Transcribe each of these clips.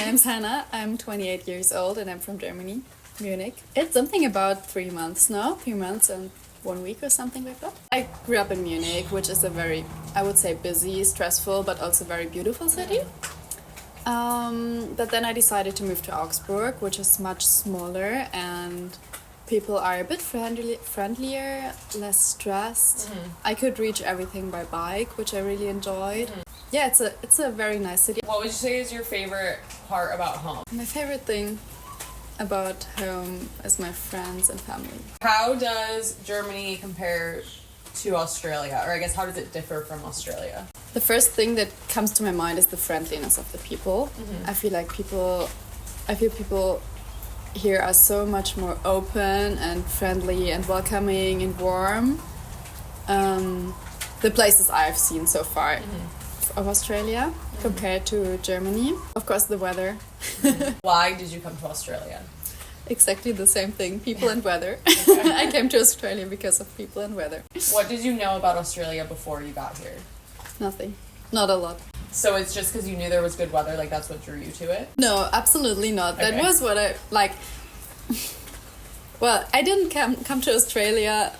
name's Hanna. I'm 28 years old and I'm from Germany, Munich. It's something about 3 months now, 3 months and 1 week or something like that. I grew up in Munich, which is a very, I would say, busy, stressful, but also very beautiful city. But then I decided to move to Augsburg, which is much smaller and people are a bit friendlier, less stressed. I could reach everything by bike, which I really enjoyed. Yeah, it's a very nice city. What would you say is your favorite part about home? My favorite thing about home is my friends and family. How does Germany compare to Australia? Or I guess how does it differ from Australia? The first thing that comes to my mind is the friendliness of the people. I feel people here are so much more open and friendly and welcoming and warm. The places I've seen so far of Australia compared to Germany. Of course, the weather. Why did you come to Australia? Exactly the same thing, people and weather. I came to Australia because of people and weather. What did you know about Australia before you got here? Nothing. Not a lot. So it's just because you knew there was good weather, like that's what drew you to it? No, absolutely not. That was what I, like... Well, I didn't come to Australia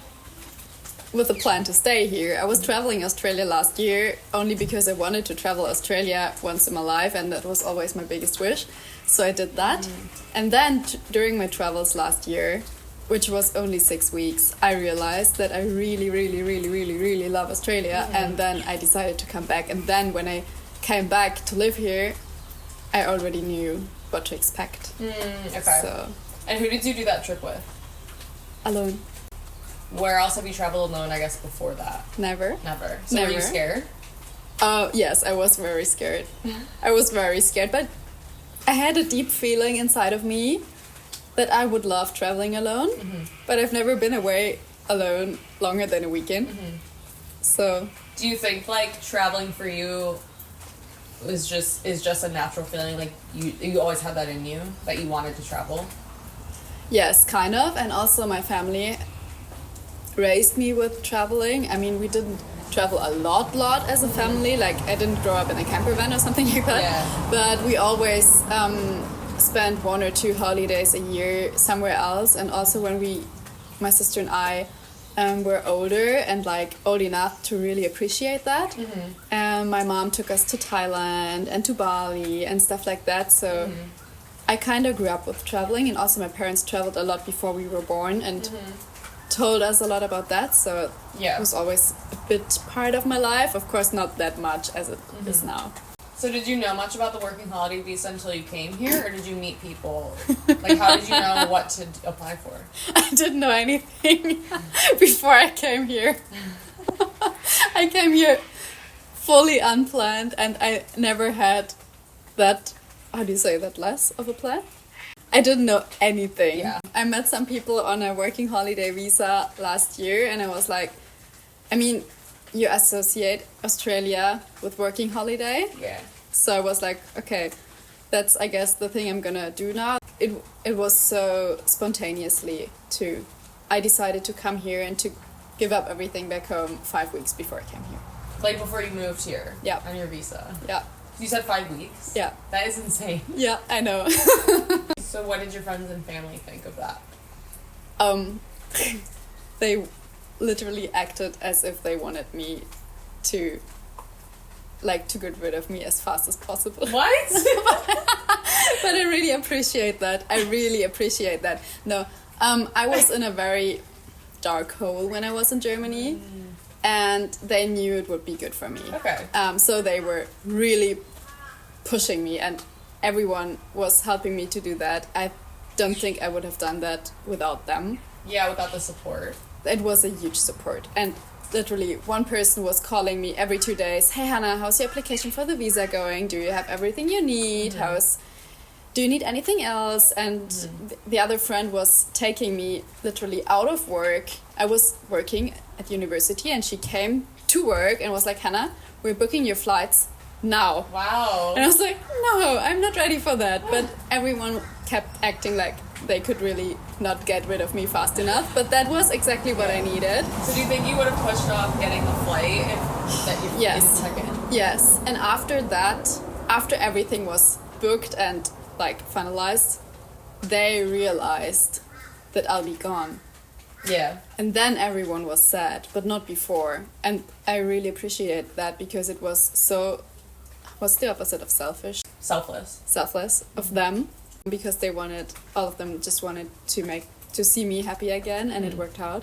with a plan to stay here. I was traveling Australia last year only because I wanted to travel Australia once in my life, and that was always my biggest wish. So I did that. And then during my travels last year, which was only 6 weeks, I realized that I really, really, really, really, really love Australia. And then I decided to come back. And then when I came back to live here, I already knew what to expect. Okay. So, and who did you do that trip with? alone. Where else have you traveled alone, I guess, before that? Never. Never. So Never. were you scared? Yes, I was very scared. I was very scared, but I had a deep feeling inside of me that I would love traveling alone, but I've never been away alone longer than a weekend. So, do you think like traveling for you is just a natural feeling, like you always had that in you that you wanted to travel? yes, kind of, and also my family raised me with traveling. I mean, we didn't travel a lot as a family, like I didn't grow up in a camper van or something like that, but we always spent 1 or 2 holidays a year somewhere else. And also when my sister and I were older and like old enough to really appreciate that, my mom took us to Thailand and to Bali and stuff like that. So I kind of grew up with traveling, and also my parents traveled a lot before we were born and told us a lot about that. So it was always a bit part of my life. Of course, not that much as it is now. So did you know much about the working holiday visa until you came here, or did you meet people? Like, how did you know what to apply for? I didn't know anything before I came here. I came here fully unplanned, and I never had that, how do you say that, less of a plan? I didn't know anything. I met some people on a working holiday visa last year, and I was like, I mean, you associate Australia with working holiday. So I was like, okay, that's, I guess, the thing I'm gonna do now. It was so spontaneously too. I decided to come here and to give up everything back home 5 weeks before I came here. Like before you moved here? Yeah. On your visa? Yeah. You said 5 weeks? Yeah. That is insane. Yeah, I know. So what did your friends and family think of that? They literally acted as if they wanted me to get rid of me as fast as possible. What? But I really appreciate that. No, I was in a very dark hole when I was in Germany, and they knew it would be good for me. Okay. So they were really pushing me, and everyone was helping me to do that. I don't think I would have done that without them. Yeah, without the support. It was a huge support, and literally one person was calling me every 2 days. Hey Hannah, how's your application for the visa going? Do you have everything you need? Do you need anything else? And the other friend was taking me literally out of work. I was working at university, and she came to work and was like, Hannah, we're booking your flights now. Wow. And I was like, no, I'm not ready for that. But everyone kept acting like they could really not get rid of me fast enough. But that was exactly what I needed. So do you think you would have pushed off getting the flight if that you didn't check in? Yes. And after that, after everything was booked and like finalized, they realized that I'll be gone. Yeah. And then everyone was sad, but not before. And I really appreciate that because it was so, what's the opposite of selfish? Selfless of them, because they wanted, all of them just wanted to see me happy again, and it worked out.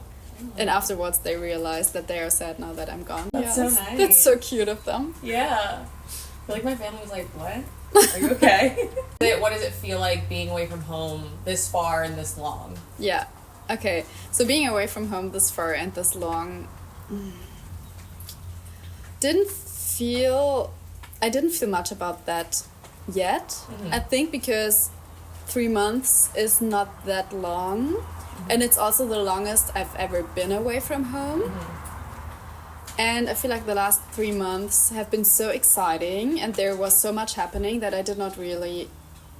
And afterwards they realized that they are sad now that I'm gone. That's so nice. That's so cute of them. Yeah. I feel like my family was like, what? Are you okay? What does it feel like being away from home this far and this long? Yeah. Okay. So being away from home this far and this long I didn't feel much about that yet. I think because 3 months is not that long. And it's also the longest I've ever been away from home. And I feel like the last 3 months have been so exciting and there was so much happening that I did not really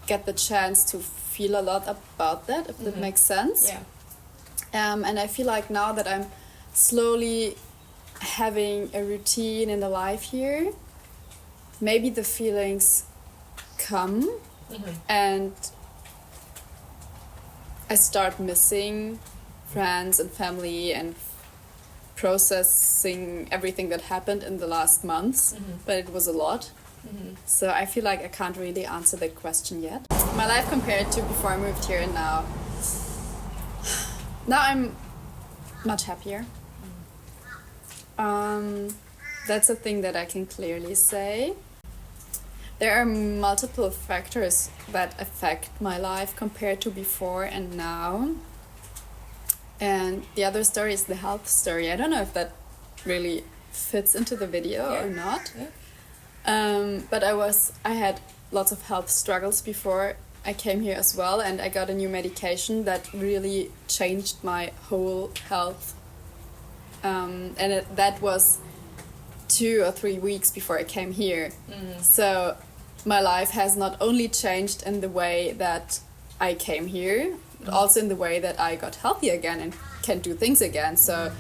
get the chance to feel a lot about that, if that makes sense. Yeah. And I feel like now that I'm slowly having a routine in the life here, maybe the feelings come and I start missing friends and family and processing everything that happened in the last months, but it was a lot. So I feel like I can't really answer that question yet. My life compared to before I moved here and now I'm much happier. That's a thing that I can clearly say. There are multiple factors that affect my life compared to before and now. And the other story is the health story. I don't know if that really fits into the video or not. Yeah. But I had lots of health struggles before I came here as well, and I got a new medication that really changed my whole health. That was 2 or 3 weeks before I came here. So my life has not only changed in the way that I came here, but also in the way that I got healthy again and can do things again. So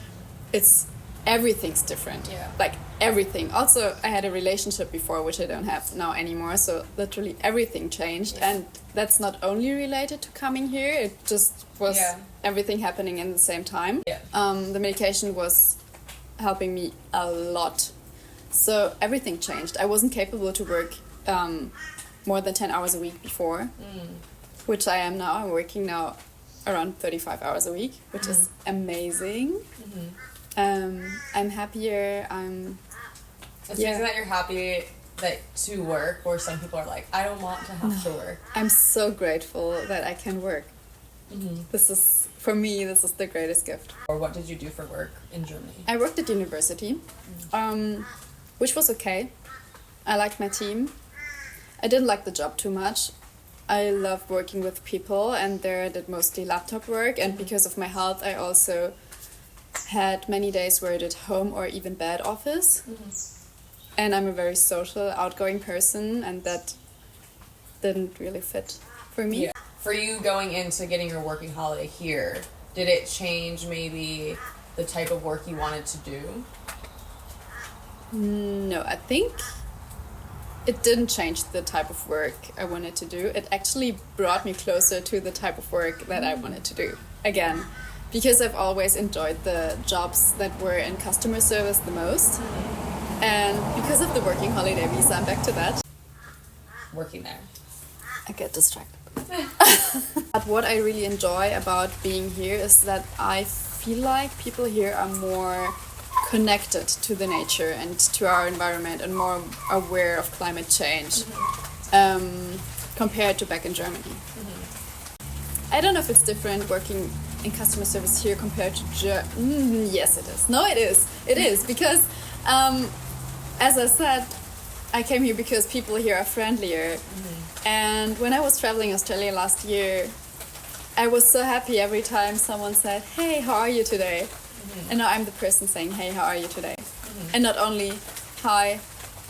everything's different. Yeah. Like everything. Also, I had a relationship before, which I don't have now anymore. So literally everything changed. Yeah. And that's not only related to coming here. It just was everything happening in the same time. Yeah. The medication was helping me a lot. So everything changed. I wasn't capable to work more than 10 hours a week before, which I am now. I'm working now around 35 hours a week, which is amazing. I'm happier. It's amazing that you're happy to work, or some people are like, I don't want to have to work. I'm so grateful that I can work. For me, this is the greatest gift. Or what did you do for work in Germany? I worked at university, which was okay. I liked my team. I didn't like the job too much. I love working with people, and there I did mostly laptop work, and because of my health I also had many days where I did home or even bed office. And I'm a very social, outgoing person, and that didn't really fit for me. Yeah. For you going into getting your working holiday here, did it change maybe the type of work you wanted to do? No, I think it didn't change the type of work I wanted to do. It actually brought me closer to the type of work that I wanted to do. Again, because I've always enjoyed the jobs that were in customer service the most. And because of the working holiday visa, I'm back to that. Working there. I get distracted. But what I really enjoy about being here is that I feel like people here are more connected to the nature and to our environment and more aware of climate change compared to back in Germany. I don't know if it's different working in customer service here compared to yes, it is. No, it is. It is because, as I said, I came here because people here are friendlier. And when I was traveling Australia last year, I was so happy every time someone said, "Hey, how are you today?" And now I'm the person saying, "Hey, how are you today?" And not only, "Hi,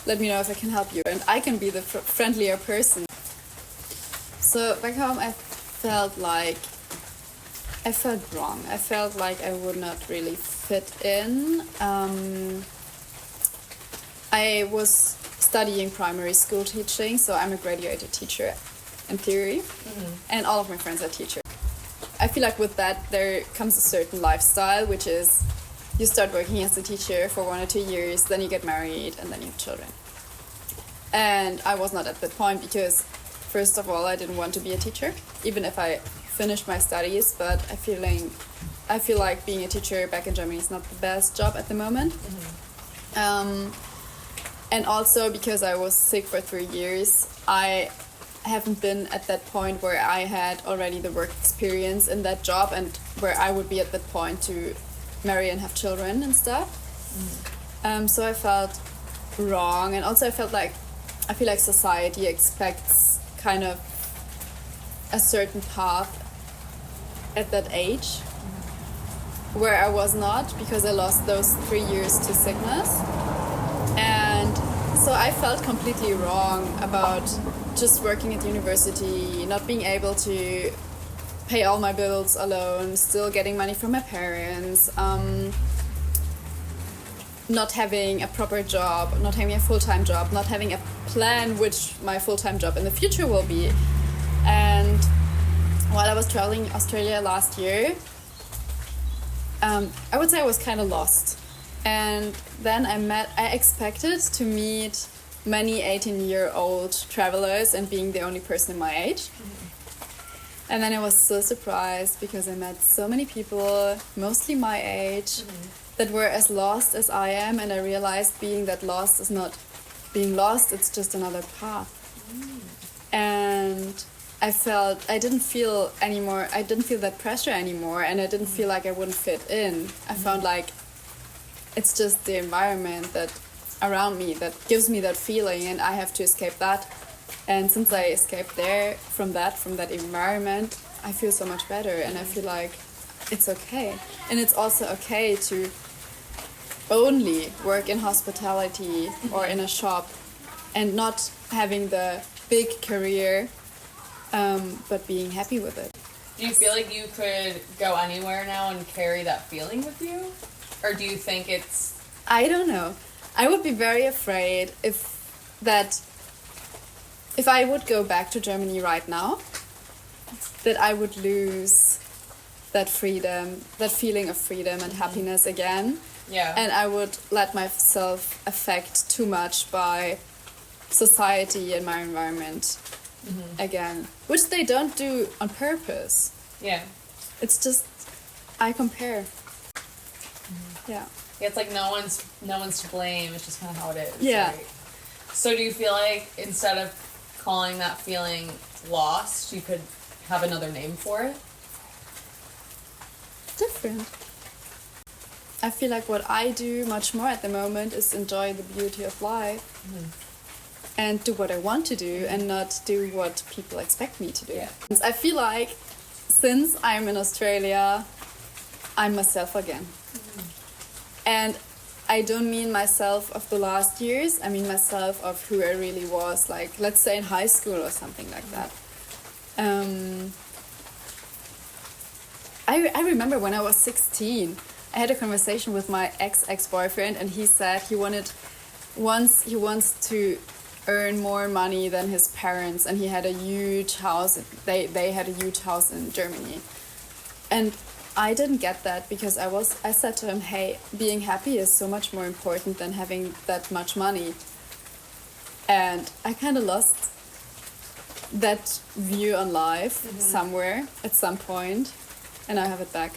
let me know if I can help you." And I can be the friendlier person. So back home, I felt wrong. I felt like I would not really fit in. I was studying primary school teaching, so I'm a graduated teacher in theory, and all of my friends are teachers. I feel like with that there comes a certain lifestyle, which is you start working as a teacher for 1 or 2 years, then you get married, and then you have children. And I was not at that point because, first of all, I didn't want to be a teacher, even if I finished my studies, but I feel like being a teacher back in Germany is not the best job at the moment. And also because I was sick for 3 years, I haven't been at that point where I had already the work experience in that job and where I would be at that point to marry and have children and stuff. So I felt wrong, and also I feel like society expects kind of a certain path at that age, where I was not, because I lost those 3 years to sickness. And so I felt completely wrong about just working at university, not being able to pay all my bills alone, still getting money from my parents, not having a proper job, not having a full-time job, not having a plan which my full-time job in the future will be. And while I was traveling Australia last year, I would say I was kind of lost. And then I expected to meet many 18-year-old travelers and being the only person in my age. And then I was so surprised because I met so many people, mostly my age, that were as lost as I am, and I realized being that lost is not being lost, it's just another path. And I didn't feel that pressure anymore, and I didn't feel like I wouldn't fit in. I found like it's just the environment that around me that gives me that feeling, and I have to escape that. And since I escaped from that environment, I feel so much better, and I feel like it's okay. And it's also okay to only work in hospitality or in a shop and not having the big career, but being happy with it. Do you feel like you could go anywhere now and carry that feeling with you? Or do you think it's... I don't know. I would be very afraid if I would go back to Germany right now, that I would lose that freedom, that feeling of freedom and happiness again. Yeah. And I would let myself affect too much by society and my environment again, which they don't do on purpose. Yeah. It's just, I compare. Yeah. Yeah, it's like no one's to blame. It's just kind of how it is. Yeah. Right? So do you feel like instead of calling that feeling lost, you could have another name for it? Different. I feel like what I do much more at the moment is enjoy the beauty of life and do what I want to do and not do what people expect me to do. Yeah. I feel like since I'm in Australia, I'm myself again. And I don't mean myself of the last years, I mean myself of who I really was, like let's say in high school or something like that. I remember when I was 16, I had a conversation with my ex-boyfriend, and he said he wants to earn more money than his parents, and he had a huge house. They had a huge house in Germany, and I didn't get that because I said to him, hey, being happy is so much more important than having that much money. And I kind of lost that view on life somewhere at some point, and I have it back.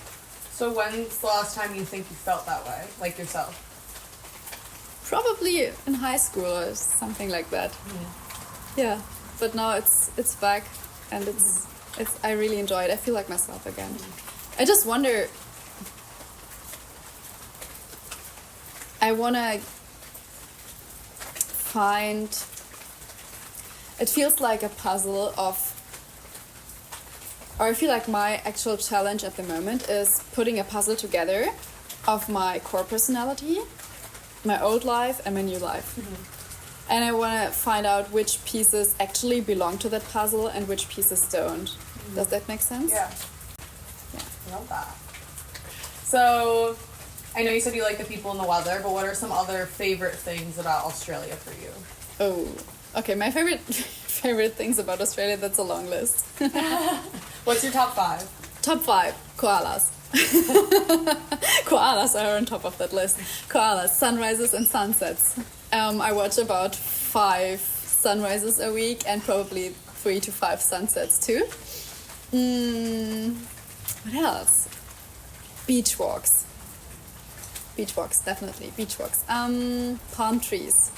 So when's the last time you think you felt that way, like yourself? Probably in high school or something like that. Yeah, but now it's back, and it's I really enjoy it. I feel like myself again. I just wonder, I want to find, it feels like a puzzle or I feel like my actual challenge at the moment is putting a puzzle together of my core personality, my old life and my new life. And I want to find out which pieces actually belong to that puzzle and which pieces don't. Does that make sense? Yeah. I love that. So, I know you said you like the people and the weather, but what are some other favorite things about Australia for you? Oh, okay. My favorite favorite things about Australia. That's a long list. What's your top 5? Top 5 koalas. Koalas are on top of that list. Koalas, sunrises and sunsets. I watch about 5 sunrises a week and probably 3 to 5 sunsets too. What else? Beach walks. Beach walks, definitely. Beach walks. Palm trees.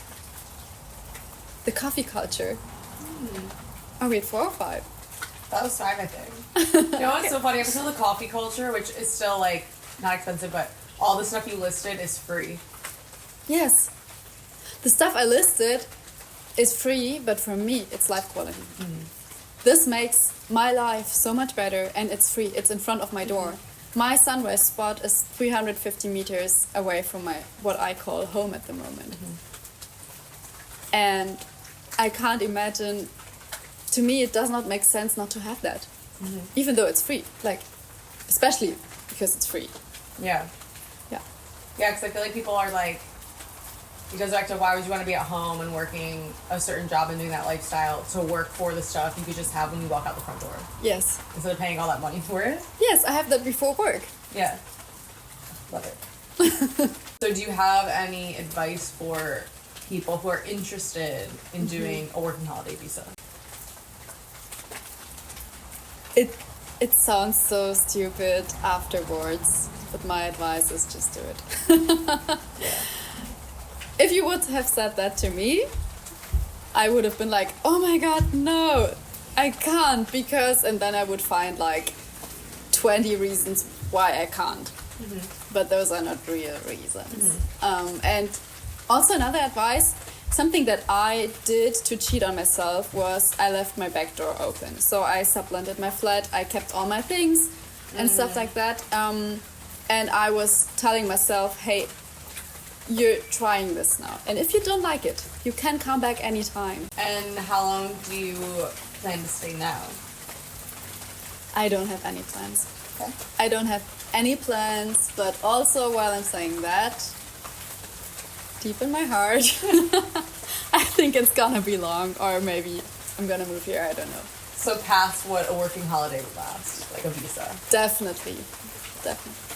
The coffee culture. Oh wait, 4 or 5? That was 5, I think. You know what's so funny? Up until the coffee culture, which is still like not expensive, but all the stuff you listed is free. Yes. The stuff I listed is free, but for me, it's life quality. This makes my life so much better, and it's free. It's in front of my door. My sunrise spot is 350 meters away from my what I call home at the moment. And I can't imagine, to me it does not make sense not to have that. Even though it's free. Like, especially because it's free. Yeah. Yeah. Yeah, because I feel like people are like, it goes back to why would you want to be at home and working a certain job and doing that lifestyle to work for the stuff you could just have when you walk out the front door. Yes. Instead of paying all that money for it. Yes, I have that before work. Yeah. Love it. So do you have any advice for people who are interested in doing a working holiday visa? It sounds so stupid afterwards, but my advice is just do it. Yeah. If you would have said that to me, I would have been like, oh my god, no, I can't, because, and then I would find like 20 reasons why I can't. But those are not real reasons. And also another advice, something that I did to cheat on myself was I left my back door open. So I subletted my flat, I kept all my things and stuff like that. And I was telling myself, hey, you're trying this now. And if you don't like it, you can come back anytime. And how long do you plan to stay now? I don't have any plans. Okay. I don't have any plans, but also while I'm saying that, deep in my heart, I think it's gonna be long, or maybe I'm gonna move here, I don't know. So past what a working holiday would last, like a visa. Definitely. Definitely.